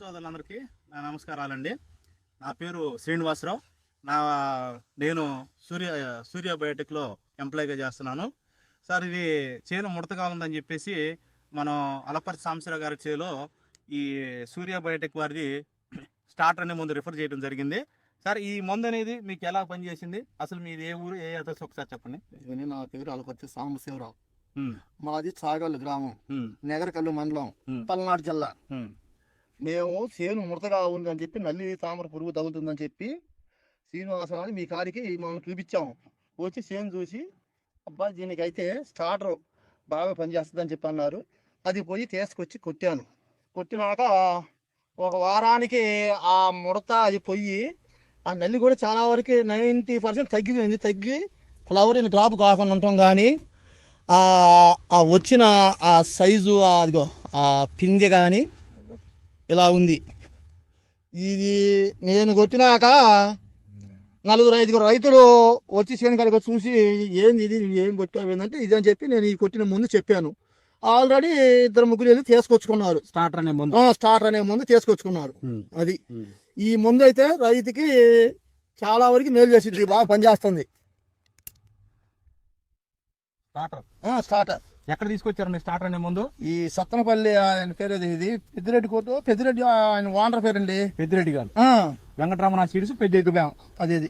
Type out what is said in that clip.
సోదరులందరికీ నా నమస్కారాలండి. నా పేరు శ్రీనివాసరావు. నేను సూర్య బయోటెక్లో ఎంప్లాయ్గా చేస్తున్నాను. సార్, ఇది చేను ముడతగా ఉందని చెప్పేసి మనం అలపర్తి సాంబశివరావు గారి చేలో ఈ సూర్య బయోటెక్ వారిది స్టార్టర్ అనే ముందు రిఫర్ చేయడం జరిగింది. సార్, ఈ మందు అనేది మీకు ఎలా పనిచేసింది? అసలు మీది ఏ ఊరు, ఏ అడ్రస్ ఒకసారి చెప్పండి. నా పేరు అలపర్తి సాంబశివరావు. మాది చాగల్లు గ్రామం, నెగరకల్లు మండలం, పల్నాడు జిల్లా. మేము చేను ముడతగా ఉందని చెప్పి నల్లి తామర పురుగు తగులుతుందని చెప్పి శ్రీనివాసరావు మీ కాడికి మనం చూపించాము. వచ్చి చేను చూసి అబ్బాయి దీనికైతే స్టార్టర్ బాగా పనిచేస్తుందని చెప్పి అన్నారు. అది పోయి తీసుకొచ్చి కొట్టాను. కొట్టినాక ఒక వారానికి ఆ ముడత అది పోయి ఆ నల్లి కూడా చాలా వరకు 90% తగ్గిపోయింది. తగ్గి ఫ్లవరింగ్ డ్రాప్ కాకుండా ఉంటాం. కానీ ఆ వచ్చిన ఆ సైజు అదిగో ఆ పిందె కానీ ఇలా ఉంది. ఇది నేను కొట్టినాక 4-5 రైతులు వచ్చి చేనుకాడికి చూసి ఏంది ఇది, ఏం కొట్టావు ఏంటంటే ఇది అని చెప్పి నేను ఈ కొట్టిన ముందు చెప్పాను. ఆల్రెడీ 2-3 వెళ్ళి తీసుకొచ్చుకున్నారు. స్టార్టర్ అనే ముందు తీసుకొచ్చుకున్నారు. అది ఈ ముందు అయితే రైతుకి చాలా వరకు మేలు చేసింది, బాగా పనిచేస్తుంది. స్టార్టర్ ఎక్కడ తీసుకొచ్చారండి స్టార్టర్ అనే ముందు? ఈ సత్తనపల్లి ఆయన పేరు ఇది పెద్దిరెడ్డి కోటు, పెద్దిరెడ్డి ఆయన ఓనర్ పేరండి పెద్దిరెడ్డి గారు. వెంకటరమణ సీడ్స్ పెద్ద అదేది